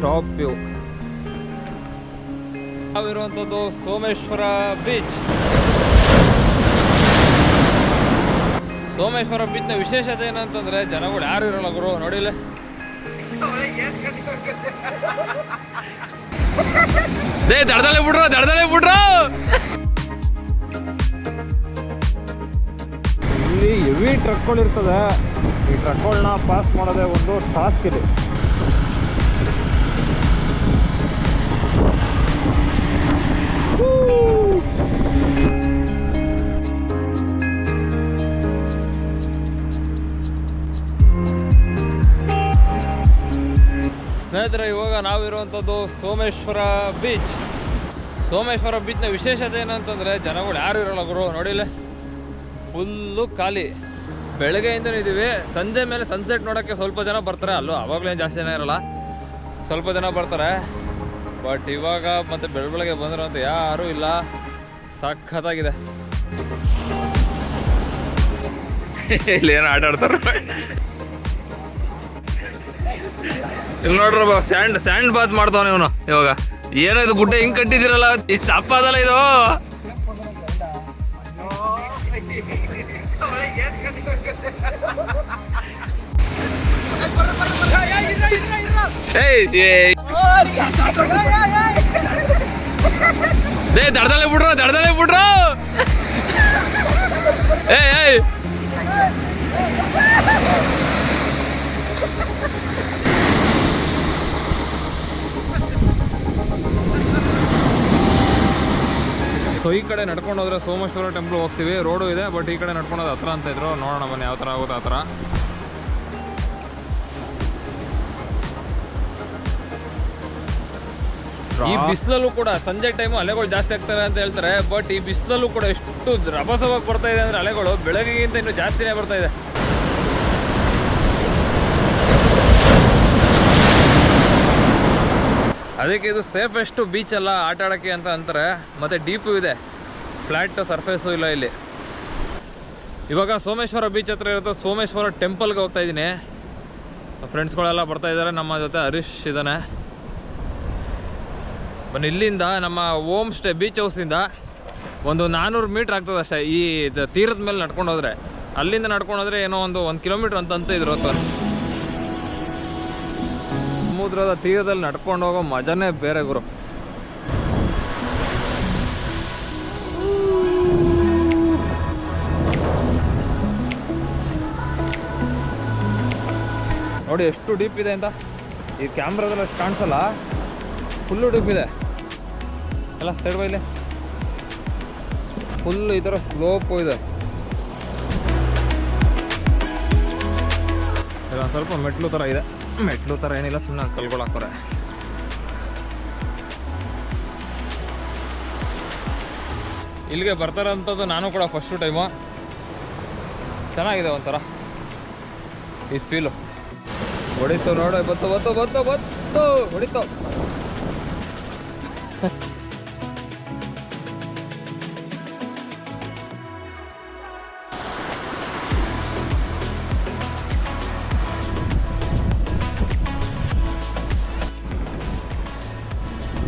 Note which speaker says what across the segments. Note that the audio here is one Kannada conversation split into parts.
Speaker 1: Top view. ನಾವಿರುವಂಥದ್ದು ಸೋಮೇಶ್ವರ ಬೀಚ್. ಸೋಮೇಶ್ವರ ಬೀಚ್ನ ವಿಶೇಷತೆ ಏನಂತಂದ್ರೆ ಜನಗಳು ಯಾರು ಇರಲ್ಲ ಗುರು. ನೋಡಿಲ್ಲ, ದಡದಲ್ಲೇ ಬಿಡ್ರು. ಇಲ್ಲಿ ಹೆವಿ ಟ್ರಕ್ಗಳು ಇರ್ತದೆ. ಈ ಟ್ರಕ್ಗಳನ್ನ ಪಾಸ್ ಮಾಡೋದೇ ಒಂದು ಟಾಸ್ಕ್ ಇದೆ. ಸ್ನೇಹಿತರೆ, ಇವಾಗ ನಾವಿರುವಂಥದ್ದು ಸೋಮೇಶ್ವರ ಬೀಚ್. ಸೋಮೇಶ್ವರ ಬೀಚ್ನ ವಿಶೇಷತೆ ಏನಂತಂದರೆ ಜನಗಳು ಯಾರು ಇರೋಲ್ಲ ಗುರು. ನೋಡಿಲ್ಲ, ಫುಲ್ಲು ಖಾಲಿ. ಬೆಳಗ್ಗೆಯಿಂದಲೂ ಇದ್ದೀವಿ. ಸಂಜೆ ಮೇಲೆ ಸನ್ಸೆಟ್ ನೋಡೋಕ್ಕೆ ಸ್ವಲ್ಪ ಜನ ಬರ್ತಾರೆ. ಅಲ್ಲೂ ಆವಾಗಲೇನು ಜಾಸ್ತಿ ಜನ ಇರೋಲ್ಲ, ಸ್ವಲ್ಪ ಜನ ಬರ್ತಾರೆ. ಬಟ್ ಇವಾಗ ಮತ್ತು ಬೆಳಗ್ಗೆ ಬಂದರು ಅಂತ ಯಾರೂ ಇಲ್ಲ. ಸಖತ್ತಾಗಿದೆ. ಇಲ್ಲಿ ಏನೋ ಆಟ ಆಡ್ತಾರೆ. ಇಲ್ಲಿ ನೋಡ್ರಪ್ಪ, ಸ್ಯಾಂಡ್ ಬಾತ್ ಮಾಡ್ತಾವ ಇವನು. ಇವಾಗ ಏನೋ ಇದು ಗುಡ್ಡೆ ಹಿಂಗ್ ಕಟ್ಟಿದಿರಲ್ಲ, ಇಷ್ಟು ಅಪ್ಪ ಅದಲ್ಲ ಇದು. ದಡದಲ್ಲೇ ಬಿಡ್ರು. ಏಯ್ ಸೊ ಈ ಕಡೆ ನಡ್ಕೊಂಡು ಹೋದ್ರೆ ಸೋಮೇಶ್ವರ ಟೆಂಪಲ್ ಹೋಗ್ತೀವಿ. ರೋಡು ಇದೆ, ಬಟ್ ಈ ಕಡೆ ನಡ್ಕೊಂಡು ಹೋದ್ರೆ ಹತ್ರ ಅಂತ ಇದ್ರು. ನೋಡೋಣ ಬನ್ನಿ ಯಾವ ಥರ ಆಗುತ್ತೆ ಆ ಥರ. ಈ ಬಿಸಿಲಲ್ಲೂ ಕೂಡ ಸಂಜೆ ಟೈಮು ಅಲೆಗಳು ಜಾಸ್ತಿ ಆಗ್ತವೆ ಅಂತ ಹೇಳ್ತಾರೆ. ಬಟ್ ಈ ಬಿಸಿಲಲ್ಲೂ ಕೂಡ ಎಷ್ಟು ರಭಸವಾಗಿ ಬರ್ತಾ ಇದೆ ಅಂದರೆ ಅಲೆಗಳು ಬೆಳಗ್ಗೆಗಿಂತ ಇನ್ನೂ ಜಾಸ್ತಿನೇ ಬರ್ತಾ ಇದೆ. ಅದಕ್ಕೆ ಇದು ಸೇಫೆಸ್ಟು ಬೀಚ್ ಅಲ್ಲ ಆಟ ಆಡೋಕ್ಕೆ ಅಂತ ಅಂತಾರೆ. ಮತ್ತು ಡೀಪು ಇದೆ, ಫ್ಲ್ಯಾಟ್ ಸರ್ಫೇಸು ಇಲ್ಲ ಇಲ್ಲಿ. ಇವಾಗ ಸೋಮೇಶ್ವರ ಬೀಚ್ ಹತ್ರ ಇರುತ್ತೆ ಸೋಮೇಶ್ವರ ಟೆಂಪಲ್ಗೆ ಹೋಗ್ತಾ ಇದ್ದೀನಿ. ಫ್ರೆಂಡ್ಸ್ಗಳೆಲ್ಲ ಬರ್ತಾ ಇದ್ದಾರೆ. ನಮ್ಮ ಜೊತೆ ಹರೀಶ್ ಇದ್ದಾನೆ. ಬನ್ನಿ, ಇಲ್ಲಿಂದ ನಮ್ಮ ಹೋಮ್ ಸ್ಟೇ ಬೀಚ್ ಹೌಸಿಂದ ಒಂದು 400 ಮೀಟ್ರ್ ಆಗ್ತದೆ ಅಷ್ಟೇ. ಈ ತೀರದ ಮೇಲೆ ನಡ್ಕೊಂಡು ಹೋದರೆ, ಅಲ್ಲಿಂದ ನಡ್ಕೊಂಡು ಹೋದರೆ ಏನೋ ಒಂದು 1 ಕಿಲೋಮೀಟ್ರ್ ಅಂತ ಇದ್ರು. ಸಮುದ್ರದ ತೀರದಲ್ಲಿ ನಡ್ಕೊಂಡು ಹೋಗೋ ಮಜಾನೇ ಬೇರೆ ಗುರು. ನೋಡಿ ಎಷ್ಟು ಡೀಪ್ ಇದೆ ಅಂತ. ಈ ಕ್ಯಾಮ್ರಾದಲ್ಲ ಅಷ್ಟು ಕಾಣಿಸಲ್ಲ, ಫುಲ್ಲು ಡೀಪ್ ಇದೆ ಅಲ್ಲ. ಸೈಡ್ ಬೈಲೆ ಫುಲ್ ಈ ಥರ ಸ್ಲೋಪು ಇದೆ. ಇಲ್ಲ ಸ್ವಲ್ಪ ಮೆಟ್ಲು ಥರ ಇದೆ. ಮೆಟ್ಲು ಥರ ಏನಿಲ್ಲ, ಸುಮ್ಮನೆ ಕಲ್ಗಳು ಹಾಕೋರೆ. ಇಲ್ಲಿಗೆ ಬರ್ತಾರಂಥದ್ದು ನಾನು ಕೂಡ ಫಸ್ಟು ಟೈಮು. ಚೆನ್ನಾಗಿದೆ ಒಂಥರ ಈ ಫೀಲು. ಹೊಡಿತು ನೋಡು, ಬತ್ತು ಹೊಡಿತು.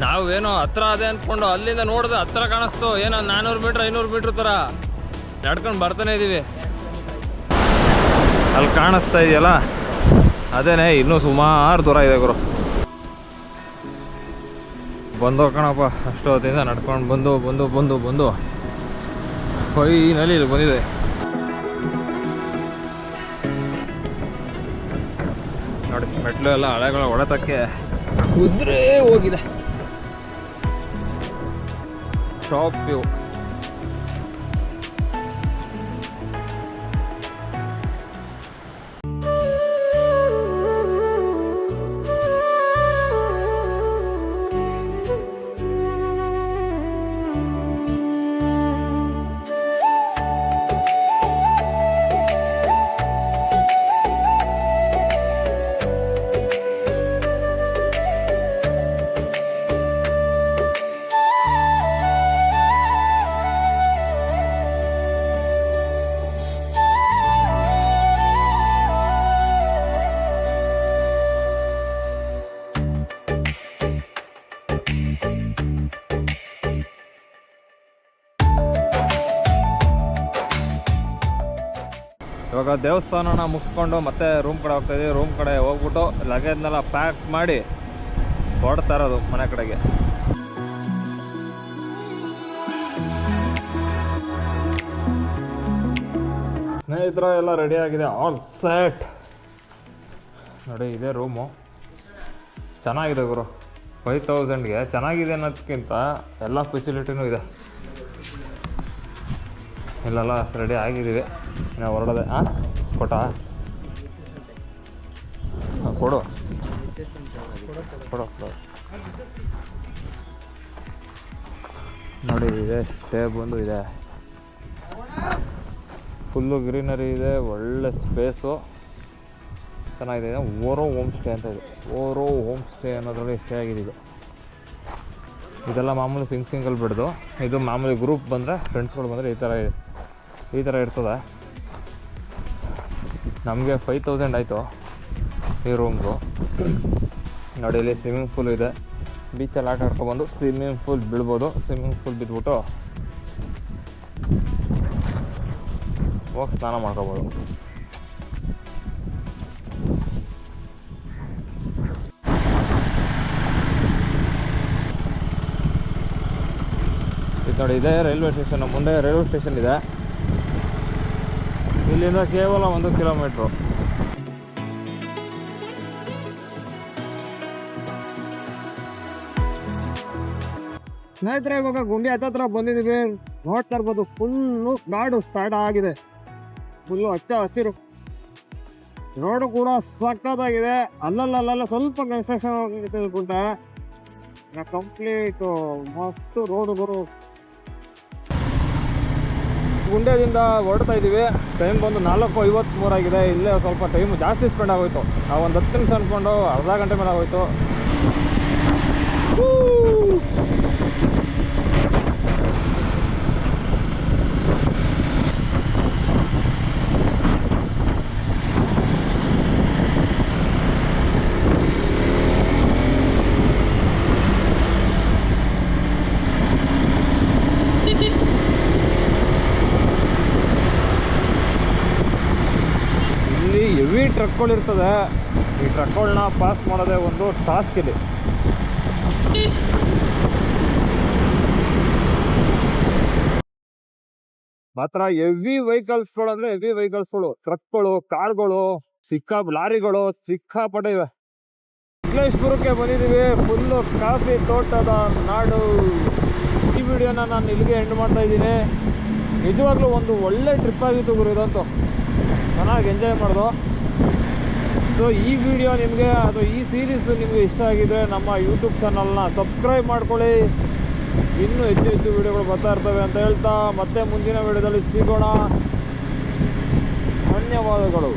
Speaker 1: ನಾವೇನೋ ಹತ್ರ ಅದೇ ಅಂದ್ಕೊಂಡು ಅಲ್ಲಿಂದ ನೋಡಿದ್ರೆ ಹತ್ರ ಕಾಣಿಸ್ತು. ಏನೋ 400 ಮೀಟ್ರ್ 500 ಮೀಟ್ರ್ ಥರ ನಡ್ಕೊಂಡು ಬರ್ತಾನೆ ಇದ್ದೀವಿ. ಅಲ್ಲಿ ಕಾಣಿಸ್ತಾ ಇದೆಯಲ್ಲ ಅದೇನೆ, ಇನ್ನೂ ಸುಮಾರು ದೂರ ಇದೆ ಗುರು. ಬಂದೋ ಕಣಪ್ಪ, ಅಷ್ಟು ಹೊತ್ತಿಂದ ನಡ್ಕೊಂಡು ಬಂದು ಫೈನಲಿ ಇಲ್ಲಿ ಬಂದಿದೆ. ನೋಡಿ ಮೆಟ್ಲು ಎಲ್ಲ ಹಳೆಗಳ ಹೊಡೆತಕ್ಕೆ ಉದ್ರೆ ಹೋಗಿದೆ. Top view. ಇವಾಗ ದೇವಸ್ಥಾನನ ಮುಗಿಸ್ಕೊಂಡು ಮತ್ತೆ ರೂಮ್ ಕಡೆ ಹೋಗ್ತಾಯಿದ್ದೀವಿ. ರೂಮ್ ಕಡೆ ಹೋಗ್ಬಿಟ್ಟು ಲಗೇಜ್ನೆಲ್ಲ ಪ್ಯಾಕ್ ಮಾಡಿ ಹೊರಡ್ತಾ ಇರೋದು ಮನೆ ಕಡೆಗೆ. ಸ್ನೇಹಿತರು ಎಲ್ಲ ರೆಡಿ ಆಗಿದೆ, ಆಲ್ ಸೆಟ್. ನೋಡಿ ಇದೇ ರೂಮು, ಚೆನ್ನಾಗಿದೆ ಗುರು. 5000ಗೆ ಚೆನ್ನಾಗಿದೆ ಅನ್ನೋದಕ್ಕಿಂತ ಎಲ್ಲ ಫೆಸಿಲಿಟಿನೂ ಇದೆ. ಇಲ್ಲೆಲ್ಲ ರೆಡಿ ಆಗಿದ್ದೀವಿ, ನಾವು ಹೊರಡೋದೆ. ಕೊಟ್ಟ ಕೊಡು ಕೊಡು. ನೋಡಿ ಇದೆ ಸ್ಟೇ ಬಂದು ಇದೆ, ಫುಲ್ಲು ಗ್ರೀನರಿ ಇದೆ, ಒಳ್ಳೆ ಸ್ಪೇಸು, ಚೆನ್ನಾಗಿದೆ. ಓರೋ ಹೋಮ್ ಸ್ಟೇ ಅಂತ ಇದೆ. ಓರೋ ಹೋಮ್ ಸ್ಟೇ ಅನ್ನೋದ್ರಲ್ಲಿ ಸ್ಟೇ ಆಗಿದೆ ಇದು. ಇದೆಲ್ಲ ಮಾಮೂಲಿ ಸಿಂಗಲ್ ಬಿಡ್ದು. ಇದು ಮಾಮೂಲಿ ಗ್ರೂಪ್ ಬಂದರೆ, ಫ್ರೆಂಡ್ಸ್ಗಳು ಬಂದರೆ ಈ ಥರ ಇರ್ತದೆ. ನಮಗೆ 5000 ಆಯಿತು ಈ ರೂಮ್ದು. ನೋಡಿ ಇಲ್ಲಿ ಸ್ವಿಮ್ಮಿಂಗ್ ಪೂಲ್ ಇದೆ, ಬೀಚಲ್ಲಿ ಆಟ ಆಡ್ಕೊಬಂದು ಸ್ವಿಮ್ಮಿಂಗ್ ಪೂಲ್ ಬೀಳ್ಬೋದು. ಸ್ವಿಮ್ಮಿಂಗ್ ಪೂಲ್ ಬಿದ್ದುಬಿಟ್ಟು ಹೋಗಿ ಸ್ನಾನ ಮಾಡ್ಕೋಬೋದು. ಇದು ನೋಡಿ ಇದೆ ರೈಲ್ವೆ ಸ್ಟೇಷನ್. ಮುಂದೆ ರೈಲ್ವೆ ಸ್ಟೇಷನ್ ಇದೆ, ಇಲ್ಲಿಂದ ಕೇವಲ 1 ಕಿಲೋಮೀಟ್ರು. ಸ್ನೇಹಿತರೆ ಇವಾಗ ಗುಂಡಿ ಹತ್ತತ್ರ ಬಂದಿದ್ದೀವಿ. ನೋಡ್ತಾ ಇರ್ಬೋದು, ಫುಲ್ಲು ಕಾಡು ಸ್ಟಾರ್ಟ್ ಆಗಿದೆ, ಫುಲ್ಲು ಹಚ್ಚ ಹಸಿರು. ರೋಡು ಕೂಡ ಸಕ್ಕತ್ತಾಗಿದೆ. ಅಲ್ಲಲ್ಲ ಸ್ವಲ್ಪ ಕನ್ಸ್ಟ್ರಕ್ಷನ್ ತಿಳ್ಕೊಂಡೆ, ಕಂಪ್ಲೀಟು ಮಸ್ತು ರೋಡು ಬರು. ಗುಂಡ್ಯದಿಂದ ಹೊರಡ್ತಾ ಇದ್ದೀವಿ. ಟೈಮ್ ಬಂದು 4:53 ಆಗಿದೆ. ಇಲ್ಲೇ ಸ್ವಲ್ಪ ಟೈಮ್ ಜಾಸ್ತಿ ಸ್ಪೆಂಡ್ ಆಗೋಯ್ತು. ನಾವು ಒಂದು 10 ನಿಮಿಷ ಅಂದ್ಕೊಂಡು ಅರ್ಧ ಗಂಟೆ ಮೇಲೆ ಆಗೋಯ್ತು. ಹೆವಿ ಟ್ರಕ್ಗಳಿರ್ತದೆ. ಈ ಟ್ರಕ್ಗಳನ್ನ ಪಾಸ್ ಮಾಡೋದೇ ಒಂದು ಟಾಸ್ಕ್ ಇದೆ. ಮಾತ್ರ ಹೆವಿ ವೆಹಿಕಲ್ಸ್ಗಳು ಅಂದರೆ ಹೆವಿ ವೆಹಿಕಲ್ಸ್ಗಳು, ಟ್ರಕ್ಗಳು, ಕಾರ್ಗಳು, ಲಾರಿಗಳು ಸಿಕ್ಕಾಪಟ್ಟೆ ಇವೆ. ಸಕಲೇಶ್ಪುರಕ್ಕೆ ಬಂದಿದ್ದೀವಿ, ಫುಲ್ಲು ಕಾಫಿ ತೋಟದ ನಾಡು. ಈ ವಿಡಿಯೋನ ನಾನು ಇಲ್ಲಿಗೆ ಎಂಡ್ ಮಾಡ್ತಾ ಇದ್ದೀನಿ. ನಿಜವಾಗ್ಲೂ ಒಂದು ಒಳ್ಳೆ ಟ್ರಿಪ್ ಆಗಿತ್ತು ಗುರು ಇದಂತೂ. ಚೆನ್ನಾಗಿ ಎಂಜಾಯ್ ಮಾಡ್ದು. ಸೊ ಈ ವಿಡಿಯೋ ನಿಮಗೆ ಅಥವಾ ಈ ಸೀರೀಸು ನಿಮಗೆ ಇಷ್ಟ ಆಗಿದ್ರೆ ನಮ್ಮ ಯೂಟ್ಯೂಬ್ ಚಾನಲ್ನ ಸಬ್ಸ್ಕ್ರೈಬ್ ಮಾಡ್ಕೊಳ್ಳಿ. ಇನ್ನೂ ಹೆಚ್ಚು ವಿಡಿಯೋಗಳು ಬರ್ತಾ ಇರ್ತವೆ ಅಂತ ಹೇಳ್ತಾ ಮತ್ತೆ ಮುಂದಿನ ವಿಡಿಯೋದಲ್ಲಿ ಸಿಗೋಣ. ಧನ್ಯವಾದಗಳು.